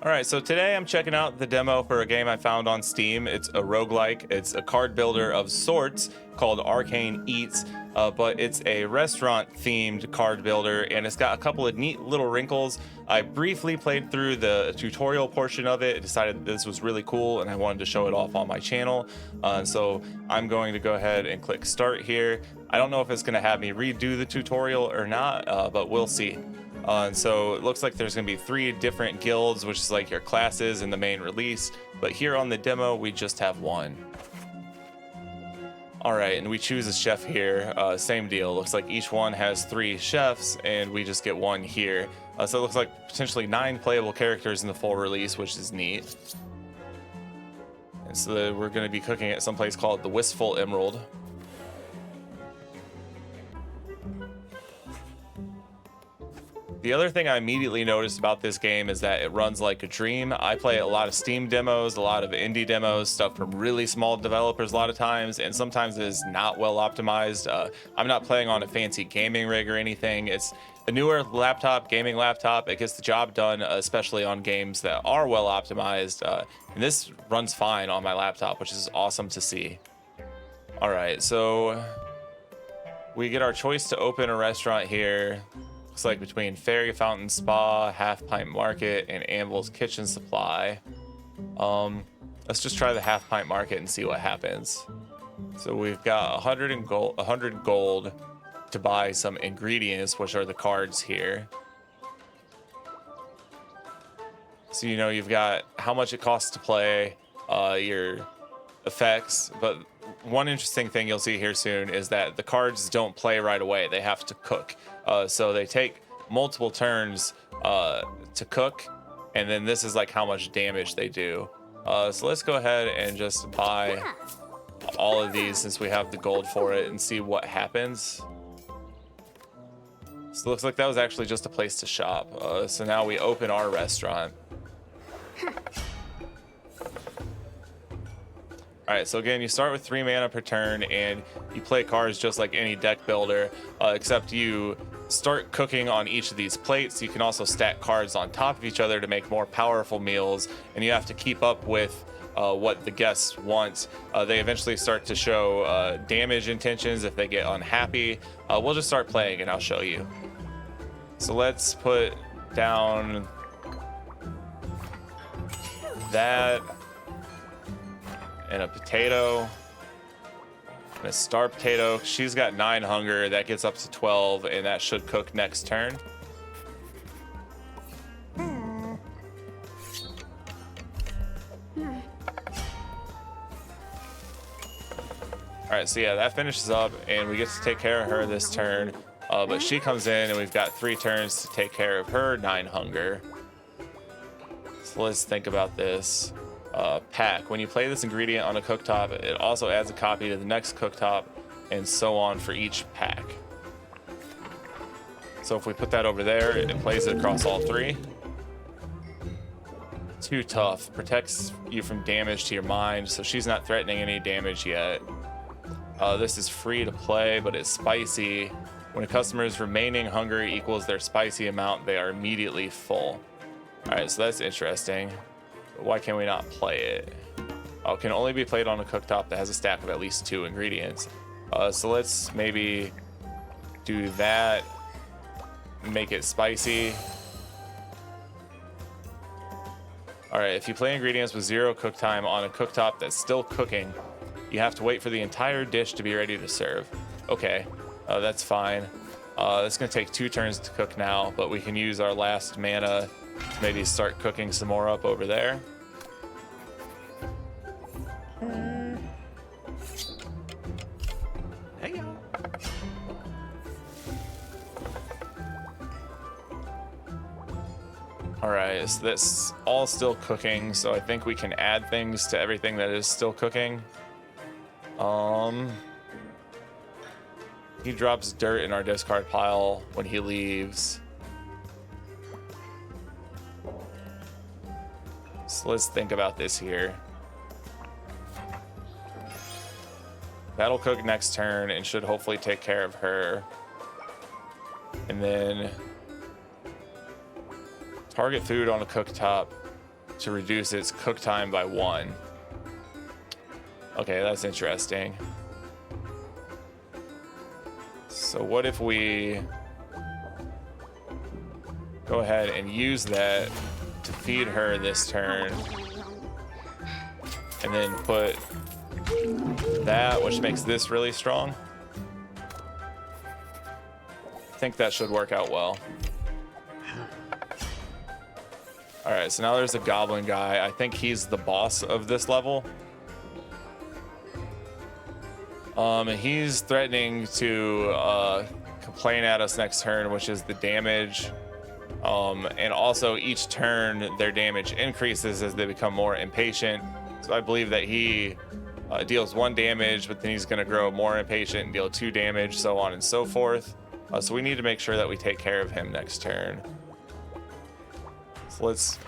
All right, so today I'm checking out the demo for a game I found on Steam. It's a roguelike. It's a card builder of sorts called Arcane Eats, but it's a restaurant-themed card builder, and it's got a couple of neat little wrinkles. I briefly played through the tutorial portion of it, decided this was really cool, and I wanted to show it off on my channel. So I'm going to go ahead and click Start here. I don't know if it's going to have me redo the tutorial or not, but we'll see. And so it looks like there's going to be 3 different guilds, which is like your classes in the main release. But here on the demo, we just have 1. All right, and we choose a chef here. Same deal. Looks like each one has 3 chefs, and we just get 1 here. So it looks like potentially 9 playable characters in the full release, which is neat. And so we're going to be cooking at some place called the Wistful Emerald. The other thing I immediately noticed about this game is that it runs like a dream. I play a lot of Steam demos, a lot of indie demos, stuff from really small developers a lot of times, and sometimes it is not well optimized. I'm not playing on a fancy gaming rig or anything. It's a newer laptop, gaming laptop. It gets the job done, especially on games that are well optimized. And this runs fine on my laptop, which is awesome to see. All right, so we get our choice to open a restaurant here. Looks like between Fairy Fountain Spa, Half Pint Market, and Anvil's Kitchen Supply. Let's just try the Half Pint Market and see what happens. So we've got 100 gold to buy some ingredients, which are the cards here. So you've got how much it costs to play, your effects, but one interesting thing you'll see here soon is that the cards don't play right away. They have to cook. So they take multiple turns to cook, and then this is like how much damage they do. So let's go ahead and just buy all of these since we have the gold for it and see what happens. So it looks like that was actually just a place to shop. So now we open our restaurant. All right, so again, you start with 3 mana per turn, and you play cards just like any deck builder, except you start cooking on each of these plates. You can also stack cards on top of each other to make more powerful meals, and you have to keep up with what the guests want. They eventually start to show damage intentions if they get unhappy. We'll just start playing, and I'll show you. So let's put down that, and a potato, and a star potato. She's got 9 hunger. That gets up to 12, and that should cook next turn. All right, so yeah, that finishes up, and we get to take care of her this turn. But she comes in, and we've got 3 turns to take care of her 9 hunger. So let's think about this. Pack. When you play this ingredient on a cooktop, it also adds a copy to the next cooktop, and so on for each pack. So if we put that over there, it plays it across all 3. Too tough. Protects you from damage to your mind, so she's not threatening any damage yet. This is free to play, but it's spicy. When a customer's remaining hunger equals their spicy amount, they are immediately full. All right, so that's interesting. Why can we not play it? Oh, it can only be played on a cooktop that has a stack of at least 2 ingredients. So let's maybe do that. Make it spicy. All right, if you play ingredients with 0 cook time on a cooktop that's still cooking, you have to wait for the entire dish to be ready to serve. Okay, that's fine. It's gonna take 2 turns to cook now, but we can use our last mana to maybe start cooking some more up over there. All right, so that's all still cooking, so I think we can add things to everything that is still cooking. He drops dirt in our discard pile when he leaves. So let's think about this here. That'll cook next turn and should hopefully take care of her. And then target food on a cooktop to reduce its cook time by 1. Okay, that's interesting. So what if we go ahead and use that to feed her this turn, and then put that, which makes this really strong? I think that should work out well. All right, so now there's a goblin guy. I think he's the boss of this level. He's threatening to complain at us next turn, which is the damage. And also each turn their damage increases as they become more impatient. So I believe that he deals 1 damage, but then he's going to grow more impatient and deal 2 damage, so on and so forth. So we need to make sure that we take care of him next turn. So let's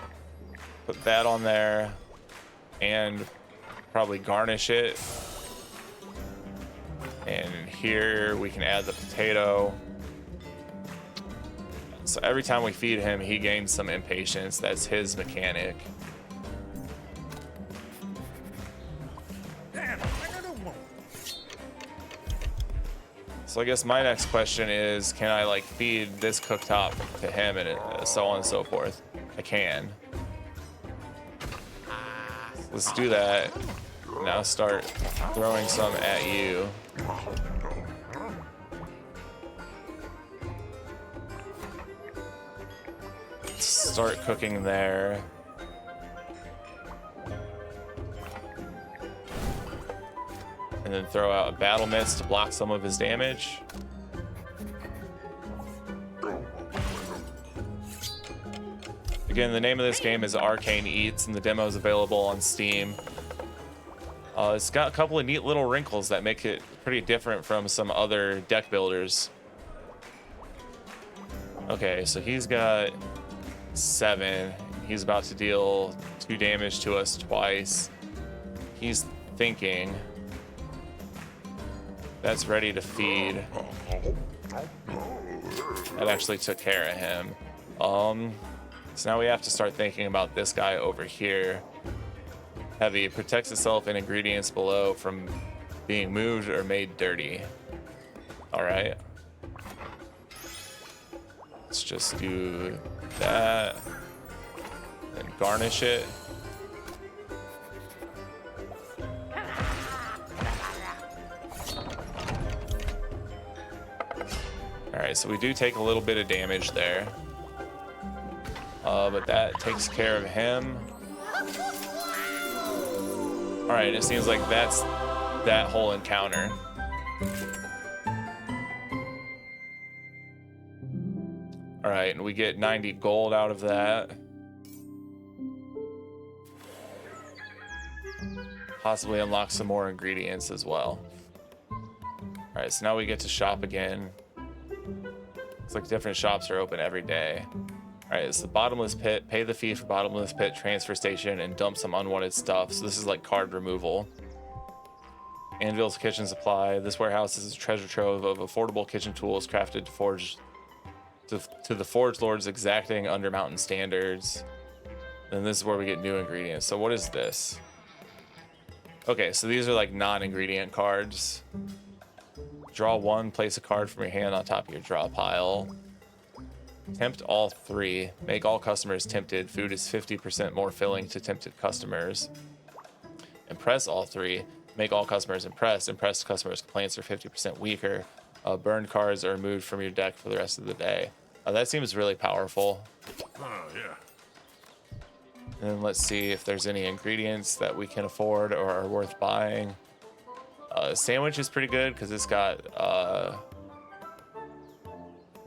put that on there and probably garnish it. And here we can add the potato. So every time we feed him, he gains some impatience. That's his mechanic. So I guess my next question is, can I like feed this cooktop to him and so on and so forth? I can. Let's do that. Now start throwing some at you. Start cooking there. And then throw out a battle mist to block some of his damage. Again, the name of this game is Arcane Eats, and the demo is available on Steam. It's got a couple of neat little wrinkles that make it pretty different from some other deck builders. Okay, so he's got 7. He's about to deal 2 damage to us twice. He's thinking. That's ready to feed. That actually took care of him. So now we have to start thinking about this guy over here. Heavy protects itself and ingredients below from being moved or made dirty. All right. Let's just do that and garnish it. All right, so we do take a little bit of damage there, but that takes care of him. All right, it seems like that's that whole encounter. All right, and we get 90 gold out of that. Possibly unlock some more ingredients as well. All right, so now we get to shop again. Looks like different shops are open every day. All right, it's the bottomless pit. Pay the fee for bottomless pit transfer station and dump some unwanted stuff. So this is like card removal. Anvil's kitchen supply. This warehouse is a treasure trove of affordable kitchen tools crafted to forge to the Forge Lord's exacting Undermountain standards. And this is where we get new ingredients. So what is this? Okay, so these are like non-ingredient cards. Draw 1, place a card from your hand on top of your draw pile. Tempt all 3. Make all customers tempted. Food is 50% more filling to tempted customers. Impress all 3. Make all customers impressed. Impressed customers' complaints are 50% weaker. Burned cards are removed from your deck for the rest of the day. That seems really powerful. Oh, yeah. And then let's see if there's any ingredients that we can afford or are worth buying. Sandwich is pretty good because it's got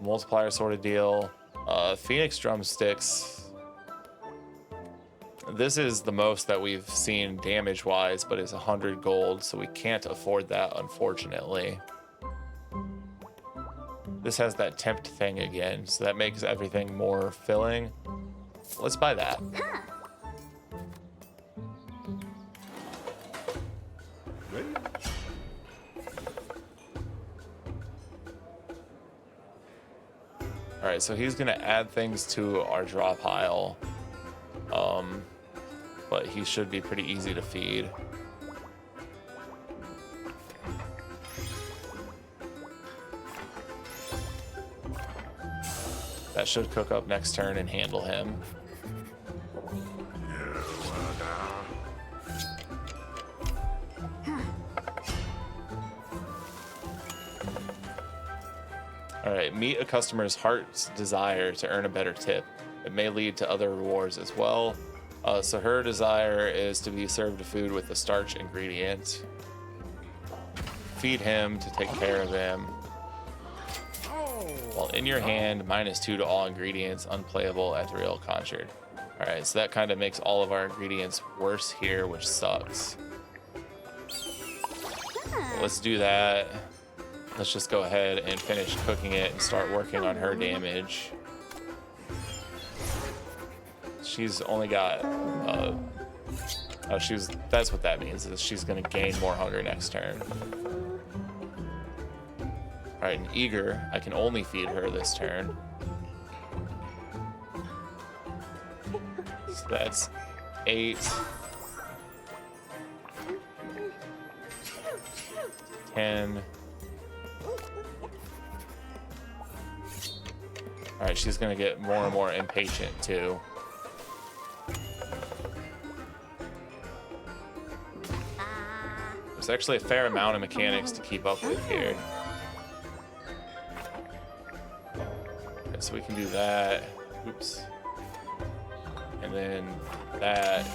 multiplier sort of deal. Phoenix drumsticks. This is the most that we've seen damage wise, but it's 100 gold, so we can't afford that, unfortunately. This has that tempt thing again, so that makes everything more filling. Let's buy that. All right, so he's gonna add things to our draw pile. but he should be pretty easy to feed. That should cook up next turn and handle him. Alright, meet a customer's heart's desire to earn a better tip. It may lead to other rewards as well. So her desire is to be served food with the starch ingredient. Feed him to take care of him. While in your hand, -2 to all ingredients, unplayable at the real concert. Alright, so that kind of makes all of our ingredients worse here, which sucks. Let's do that. Let's just go ahead and finish cooking it and start working on her damage. She's only got, that's what that means, is she's gonna gain more hunger next turn. All right, and eager, I can only feed her this turn. So that's 8. 10. All right, she's gonna get more and more impatient too. There's actually a fair amount of mechanics to keep up with here. Okay, so we can do that. Oops. And then that.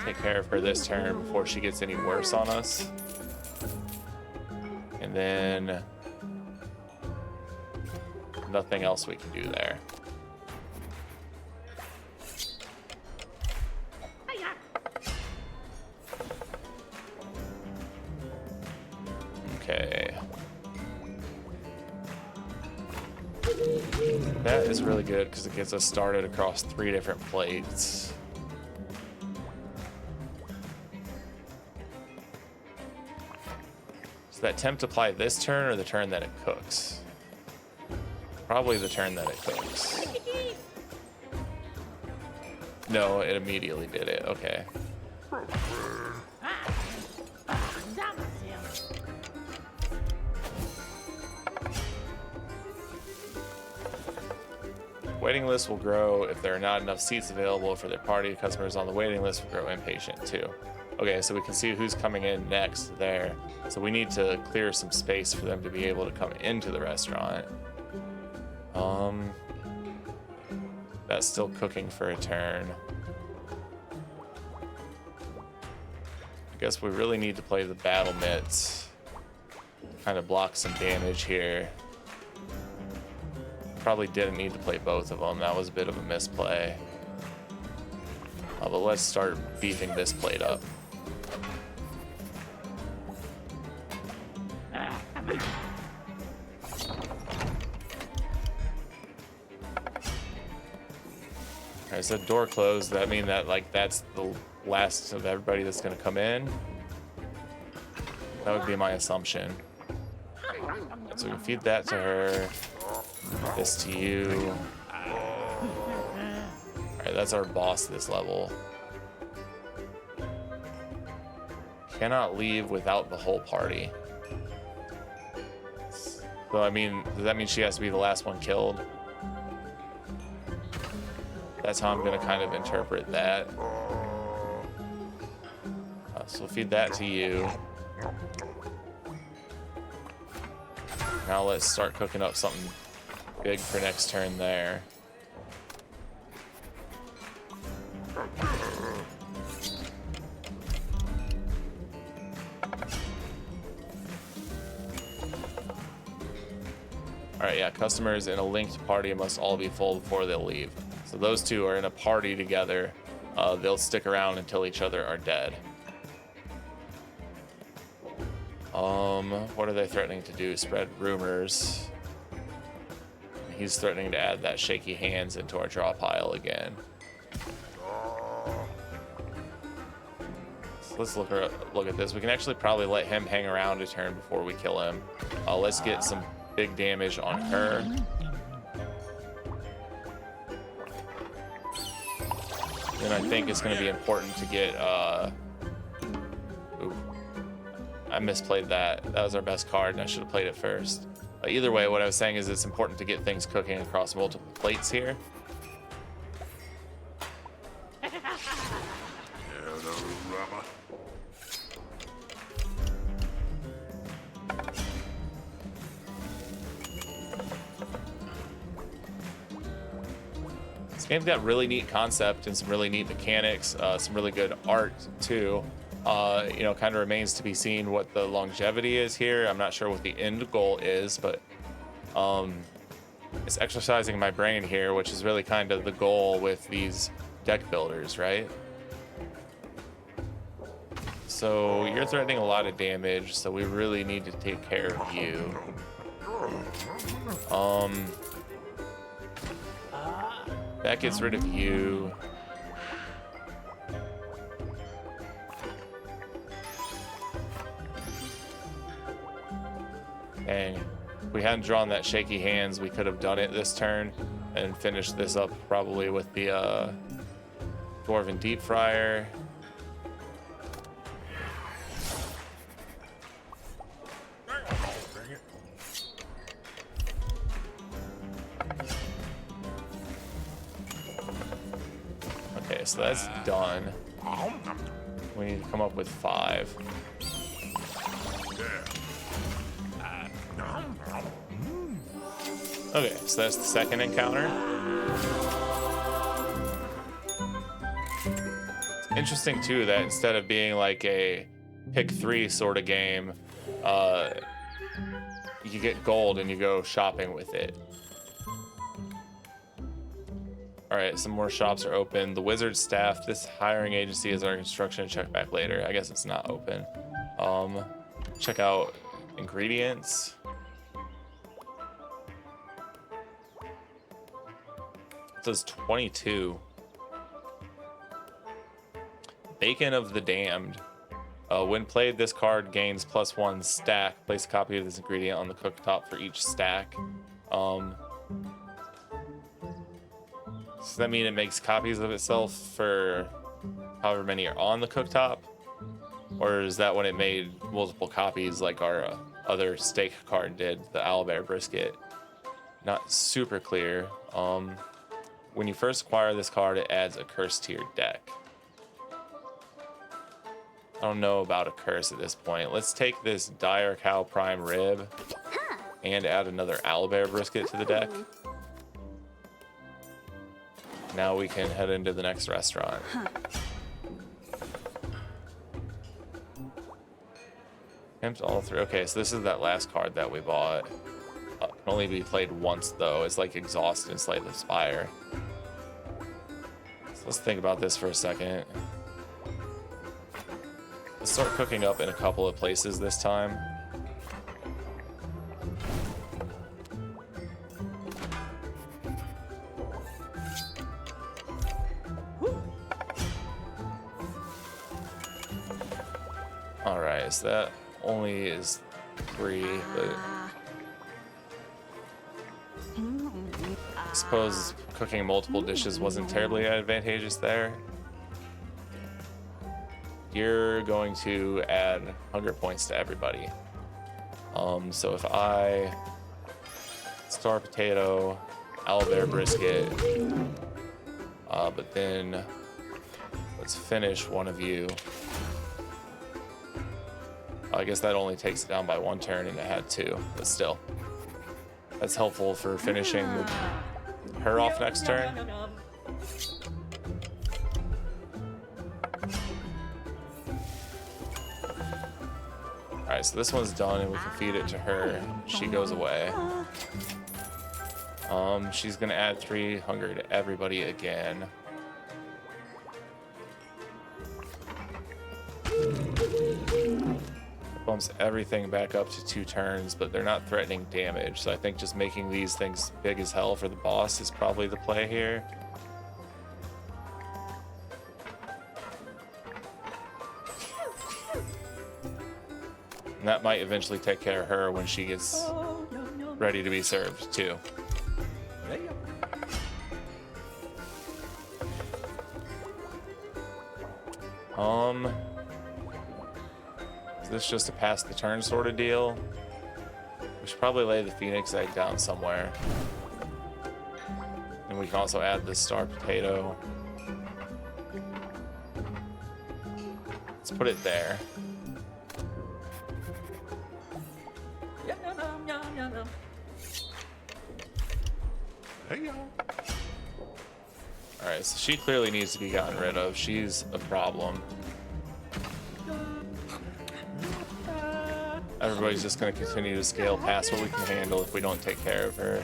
Take care of her this turn before she gets any worse on us. And then nothing else we can do there. Okay. That is really good because it gets us started across 3 different plates. Does that tempt apply this turn or the turn that it cooks? Probably the turn that it cooks. No, it immediately did it. Okay. Waiting list will grow if there are not enough seats available for their party. Customers on the waiting list will grow impatient too. Okay, so we can see who's coming in next there. So we need to clear some space for them to be able to come into the restaurant. That's still cooking for a turn. I guess we really need to play the battle mitts. Kind of block some damage here. Probably didn't need to play both of them. That was a bit of a misplay. But let's start beefing this plate up. Alright, so door closed. That mean that that's the last of everybody that's gonna come in? That would be my assumption. So we can feed that to her. This to you. Alright, that's our boss this level. Cannot leave without the whole party. So I mean, does that mean she has to be the last one killed? That's how I'm gonna kind of interpret that. So feed that to you. Now let's start cooking up something big for next turn there. Alright, yeah, customers in a linked party must all be full before they'll leave. So those two are in a party together. They'll stick around until each other are dead. What are they threatening to do? Spread rumors. He's threatening to add that shaky hands into our draw pile again. So let's look at this. We can actually probably let him hang around a turn before we kill him. Let's get some big damage on her. then I think it's going to be important to get ooh, I misplayed that. That was our best card and I should have played it first. But either way, what I was saying is it's important to get things cooking across multiple plates here. This game's got really neat concept and some really neat mechanics, some really good art too. You know, kind of remains to be seen what the longevity is here. I'm not sure what the end goal is, but it's exercising my brain here, which is really kind of the goal with these deck builders, right? So you're threatening a lot of damage, so we really need to take care of you. That gets rid of you. And if we hadn't drawn that shaky hands, we could have done it this turn and finished this up probably with the Dwarven Deep Fryer. Okay, so that's done. We need to come up with 5. Okay, so that's the second encounter. It's interesting too that instead of being like a pick 3 sort of game, you get gold and you go shopping with it. All right, some more shops are open. The wizard staff, this hiring agency is our construction. Check back later. I guess it's not open. Check out ingredients. It says 22. Bacon of the Damned. When played, this card gains +1 stack. Place a copy of this ingredient on the cooktop for each stack. Does that mean it makes copies of itself for however many are on the cooktop? Or is that when it made multiple copies like our other steak card did, the owlbear brisket? Not super clear. When you first acquire this card, it adds a curse to your deck. I don't know about a curse at this point. Let's take this dire cow prime rib and add another owlbear brisket to the deck. Now we can head into the next restaurant. Tempt all 3. Okay, so this is that last card that we bought. Can only be played once though. It's like Exhaust and Slay the Spire. So let's think about this for a second. Let's start cooking up in a couple of places this time. Alright, so that only is 3, but I suppose cooking multiple dishes wasn't terribly advantageous there. You're going to add hunger points to everybody. So if I star potato, owlbear brisket, but then let's finish one of you. I guess that only takes it down by 1 turn and it had 2, but still. That's helpful for finishing her off next turn. Alright, so this one's done and we can feed it to her. She goes away. She's gonna add 3 hunger to everybody again. Bumps everything back up to 2 turns, but they're not threatening damage, so I think just making these things big as hell for the boss is probably the play here. And that might eventually take care of her when she gets ready to be served too. Is this just a pass the turn sort of deal? We should probably lay the Phoenix egg down somewhere. And we can also add the star potato. Let's put it there. Alright, so she clearly needs to be gotten rid of. She's a problem. Everybody's just going to continue to scale past what we can handle if we don't take care of her.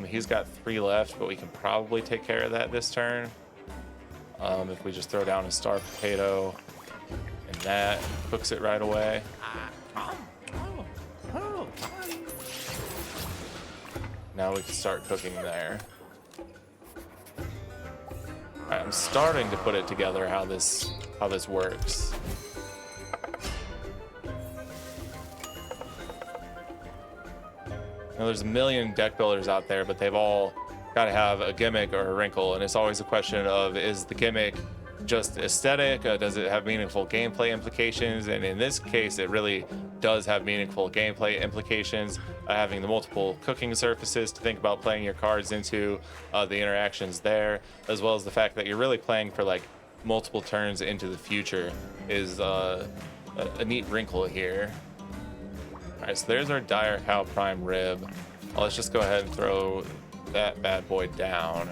He's got 3 left, but we can probably take care of that this turn. If we just throw down a star potato and that cooks it right away. Now we can start cooking there. Alright, I'm starting to put it together how this works. Now, there's a million deck builders out there, but they've all got to have a gimmick or a wrinkle, and it's always a question of, is the gimmick just aesthetic? Does it have meaningful gameplay implications? And in this case, it really does have meaningful gameplay implications. Having the multiple cooking surfaces to think about playing your cards into, the interactions there, as well as the fact that you're really playing for like multiple turns into the future is a neat wrinkle here. All right, so there's our Dire Cow Prime Rib. Let's just go ahead and throw that bad boy down.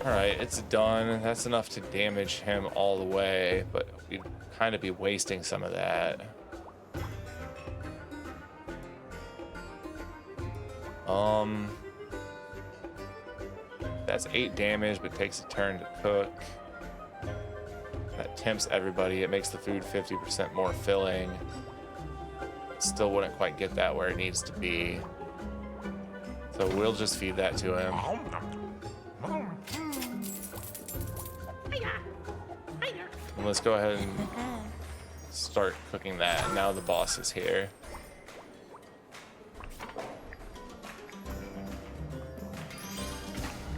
Alright, it's done. That's enough to damage him all the way, but we'd kind of be wasting some of that. That's 8 damage, but takes a turn to cook. That tempts everybody. It makes the food 50% more filling. Still wouldn't quite get that where it needs to be. So we'll just feed that to him. And let's go ahead and start cooking that. Now the boss is here.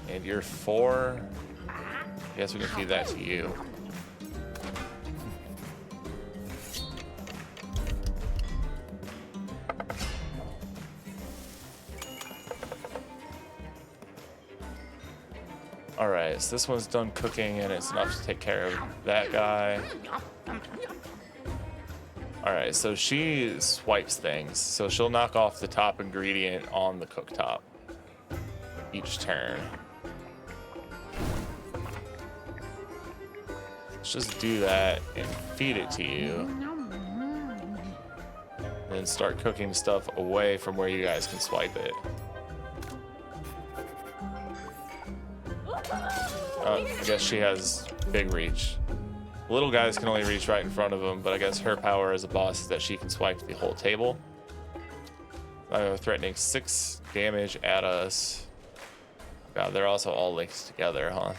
And you're 4. I guess we can feed that to you. Alright, so this one's done cooking and it's enough to take care of that guy. Alright, so she swipes things. So she'll knock off the top ingredient on the cooktop each turn. Let's just do that and feed it to you. And then start cooking stuff away from where you guys can swipe it. I guess she has big reach. Little guys can only reach right in front of them, but I guess her power as a boss is that she can swipe the whole table. Threatening 6 damage at us. God, they're also all linked together, huh?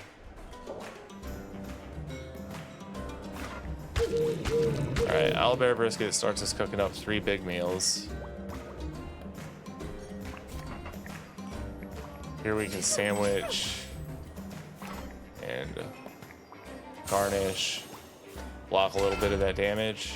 Alright, Owlbear Brisket starts us cooking up 3 big meals. Here we can sandwich and garnish, block a little bit of that damage.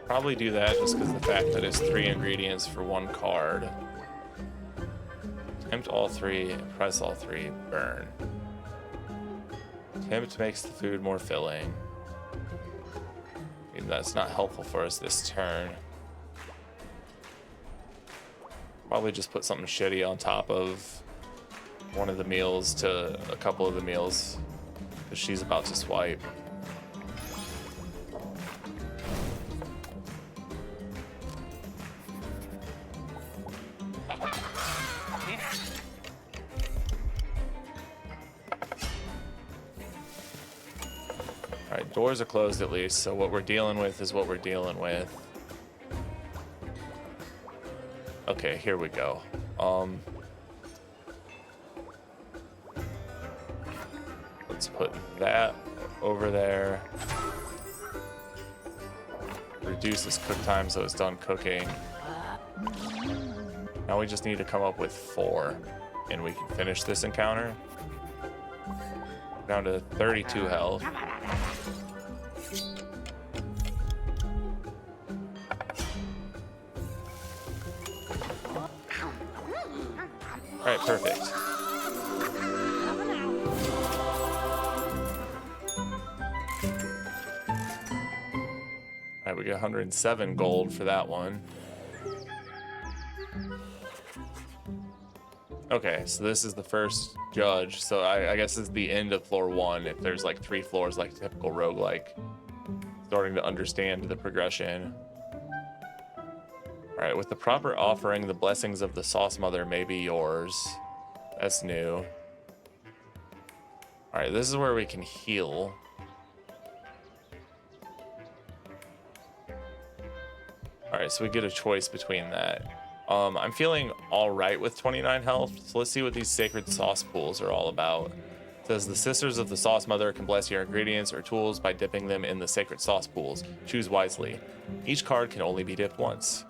Probably do that just because the fact that it's 3 ingredients for 1 card. Tempt all 3, press all 3, burn. Tempt makes the food more filling. And that's not helpful for us this turn. Probably just put something shitty on top of one of the meals to a couple of the meals because she's about to swipe. Doors are closed at least, so what we're dealing with is what we're dealing with. Okay, here we go. Let's put that over there. Reduce this cook time so it's done cooking. Now we just need to come up with 4, and we can finish this encounter. Down to 32 health. All right, perfect. All right, we got 107 gold for that one. Okay, so this is the first judge. So I guess this is the end of floor 1 if there's like 3 floors like typical roguelike. Starting to understand the progression. All right, with the proper offering, the blessings of the Sauce Mother may be yours. That's new. All right, this is where we can heal. All right, so we get a choice between that. I'm feeling all right with 29 health, so let's see what these sacred sauce pools are all about. It says the Sisters of the Sauce Mother can bless your ingredients or tools by dipping them in the sacred sauce pools. Choose wisely. Each card can only be dipped once.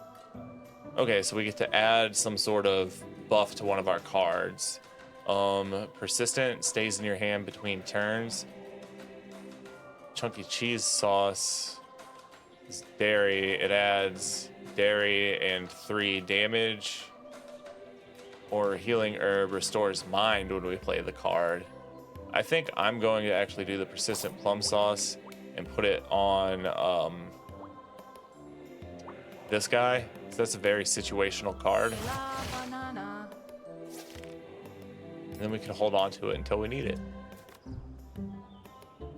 Okay, so we get to add some sort of buff to one of our cards. Persistent stays in your hand between turns. Chunky cheese sauce is dairy. It adds dairy and 3 damage. Or healing herb restores mind when we play the card. I think I'm going to actually do the persistent plum sauce and put it on this guy. So that's a very situational card. And then we can hold on to it until we need it.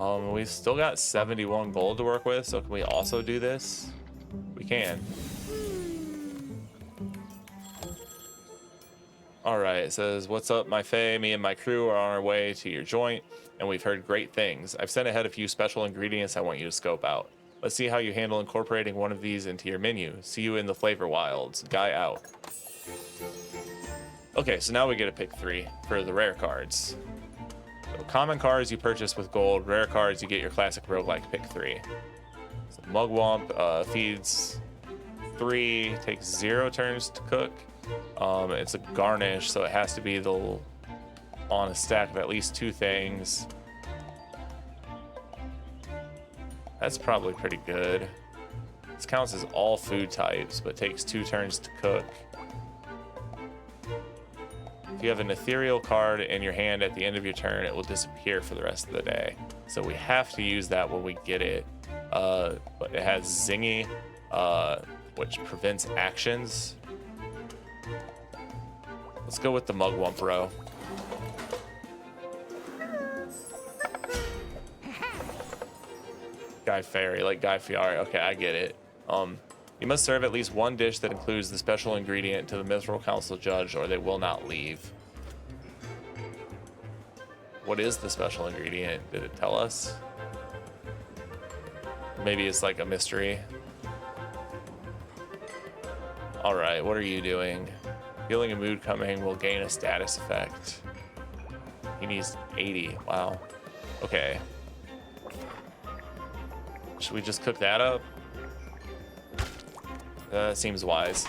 We've still got 71 gold to work with, so can we also do this? We can. All right, it says, what's up, my fae? Me and my crew are on our way to your joint, and we've heard great things. I've sent ahead a few special ingredients I want you to scope out. Let's see how you handle incorporating one of these into your menu. See you in the flavor wilds. Guy out. Okay, so now we get to pick 3 for the rare cards. So common cards you purchase with gold, rare cards you get your classic roguelike pick 3. So Mugwump feeds 3, takes 0 turns to cook. It's a garnish, so it has to be on a stack of at least 2 things. That's probably pretty good. This counts as all food types, but takes 2 turns to cook. If you have an ethereal card in your hand at the end of your turn, it will disappear for the rest of the day. So we have to use that when we get it. But it has Zingy, which prevents actions. Let's go with the Mugwump row. Guy Fairy, like Guy Fieri. Okay, I get it. You must serve at least 1 dish that includes the special ingredient to the Mithril Council judge, or they will not leave. What is the special ingredient? Did it tell us? Maybe it's like a mystery. All right, what are you doing? Feeling a mood coming will gain a status effect. He needs 80. Wow. Okay. Should we just cook that up? That seems wise.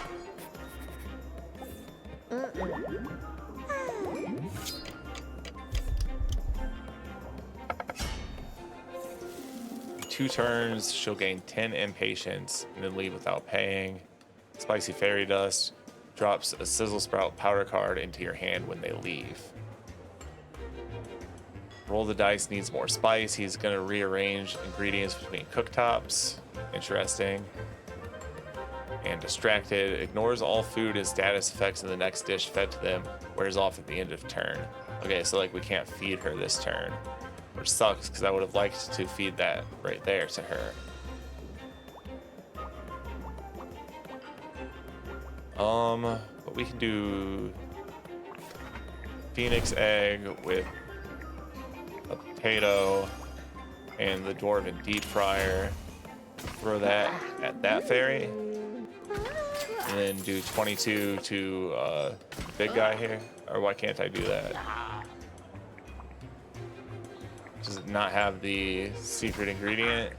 Two turns, she'll gain 10 impatience and then leave without paying. Spicy fairy dust drops a sizzle sprout powder card into your hand when they leave. Roll the dice needs more spice. He's gonna rearrange ingredients between cooktops. Interesting. And distracted, ignores all food and status effects in the next dish fed to them, wears off at the end of turn. Okay, so like we can't feed her this turn, which sucks because I would have liked to feed that right there to her. But we can do Phoenix egg with a potato and the dwarven deep fryer. Throw that at that fairy. And then do 22 to big guy here. Or why can't I do that? Does it not have the secret ingredient?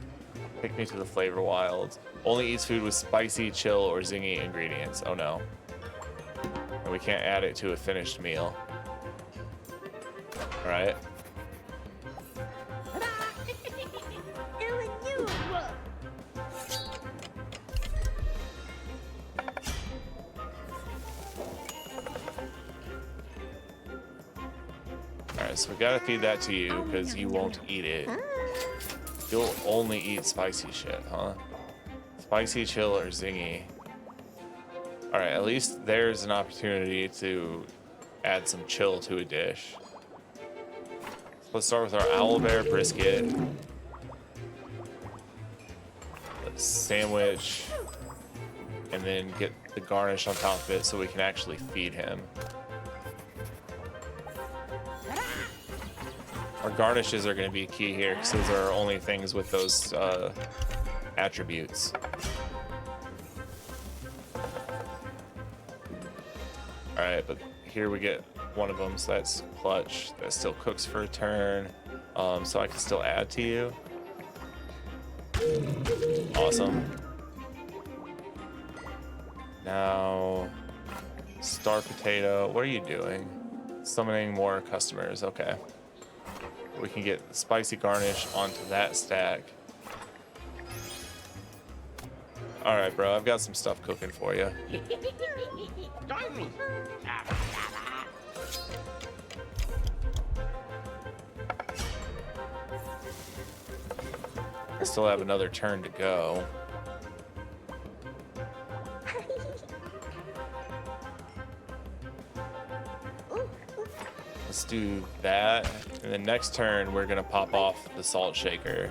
Take me to the flavor wilds. Only eats food with spicy, chill, or zingy ingredients. Oh no. And we can't add it to a finished meal. Alright. Alright, so we gotta feed that to you because you won't eat it. You'll only eat spicy shit, huh? Spicy, chill, or zingy. Alright, at least there's an opportunity to add some chill to a dish. So let's start with our owlbear brisket. Sandwich. And then get the garnish on top of it so we can actually feed him. Our garnishes are going to be key here because those are our only things with those attributes. Alright, but here we get one of them, so that's clutch. That still cooks for a turn. So I can still add to you. Awesome. Now, star potato, what are you doing? Summoning more customers, okay. We can get the spicy garnish onto that stack. All right, bro, I've got some stuff cooking for you. I still have another turn to go. Let's do that. And then next turn, we're gonna pop off the salt shaker.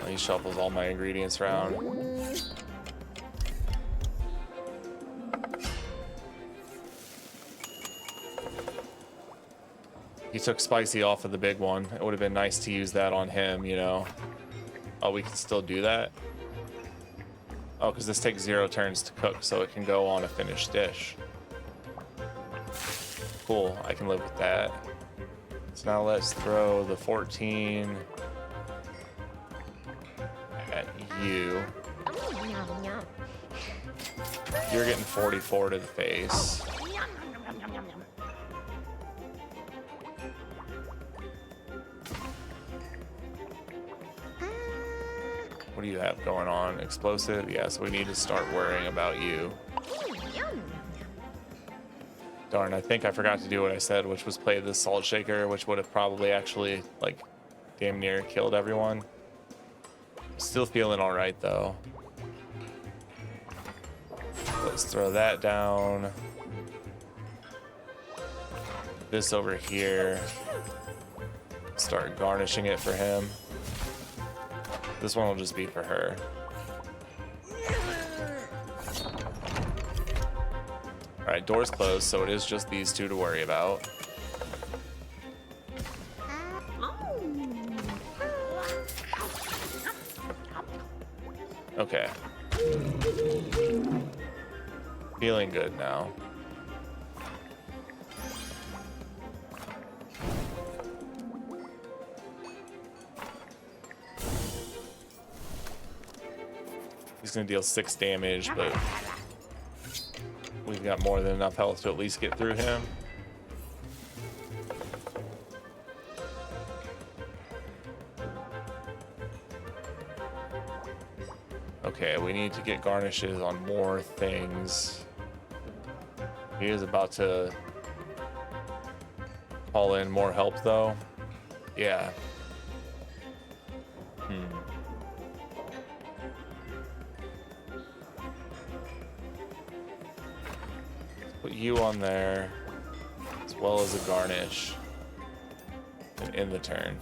Oh, he shuffles all my ingredients around. He took spicy off of the big one. It would have been nice to use that on him, you know. Oh, we can still do that? Oh, because this takes 0 turns to cook, so it can go on a finished dish. Cool, I can live with that. So now let's throw the 14 at you. You're getting 44 to the face. What do you have going on? Explosive? Yeah, so we need to start worrying about you. Darn, I think I forgot to do what I said, which was play the salt shaker, which would have probably actually, like, damn near killed everyone. Still feeling all right, though. Let's throw that down. This over here. Start garnishing it for him. This one will just be for her. All right, door's closed, so it is just these two to worry about. Okay. Feeling good now. He's gonna deal 6 damage, but we've got more than enough health to at least get through him. Okay, we need to get garnishes on more things. He is about to call in more help, though. Yeah. Put you on there, as well as a garnish, and end the turn.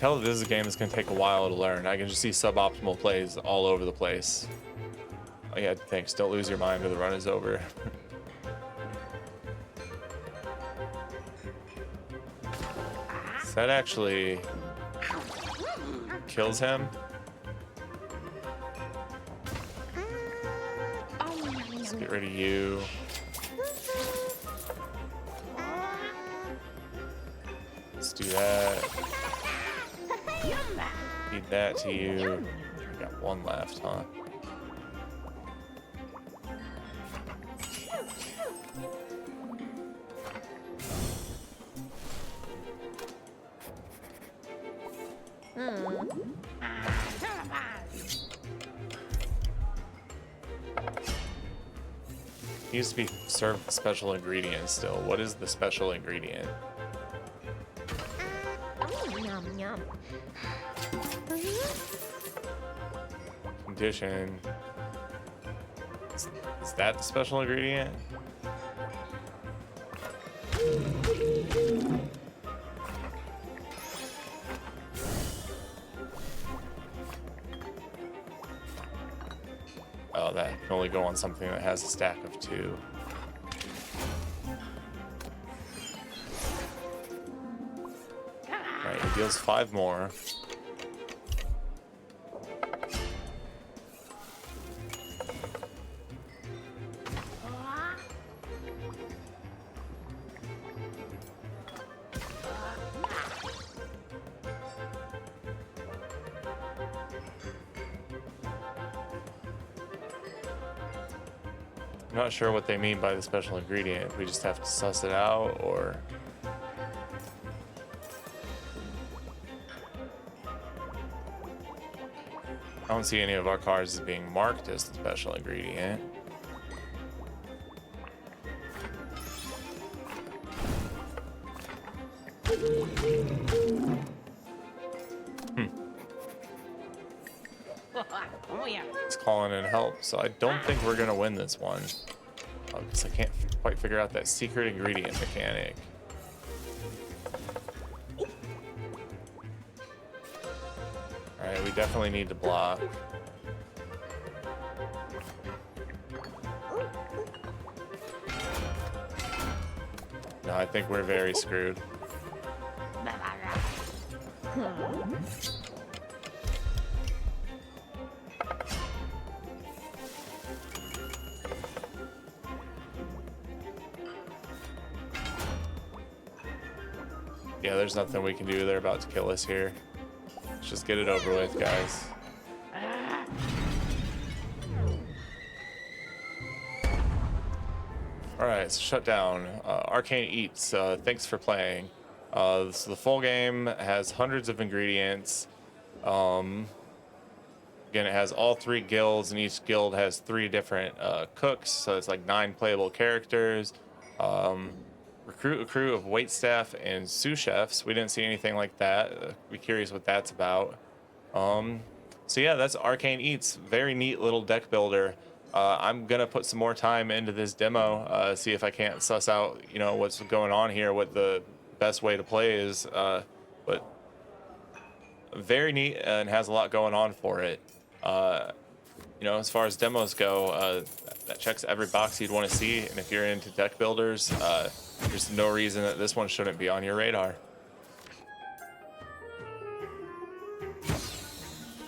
tell that this is a game that's going to take a while to learn. I can just see suboptimal plays all over the place. Oh yeah, thanks. Don't lose your mind or the run is over. That actually kills him. Let's get rid of you. Let's do that. Feed that to you. We got one left, huh? He used to be served the special ingredient still. What is the special ingredient? Condition. Is that the special ingredient? Oh, that can only go on something that has a stack of 2. Alright, he deals 5 more. I'm not sure what they mean by the special ingredient. We just have to suss it out, or... I don't see any of our cards as being marked as the special ingredient. He's calling in help, so I don't think we're gonna win this one. Because I can't quite figure out that secret ingredient mechanic. Alright, we definitely need to block. No, I think we're very screwed. Yeah, there's nothing we can do. They're about to kill us here. Let's just get it over with, guys. Alright, so shut down. Arcane Eats, thanks for playing. So the full game has hundreds of ingredients. Again, it has all 3 guilds, and each guild has 3 different cooks, so it's like 9 playable characters. Recruit a crew of waitstaff and sous chefs. We didn't see anything like that. Be curious what that's about. So yeah, that's Arcane Eats. Very neat little deck builder. I'm gonna put some more time into this demo, see if I can't suss out, you know, what's going on here, what the best way to play is. But very neat and has a lot going on for it. You know, as far as demos go, that checks every box you'd want to see. And if you're into deck builders, there's no reason that this one shouldn't be on your radar.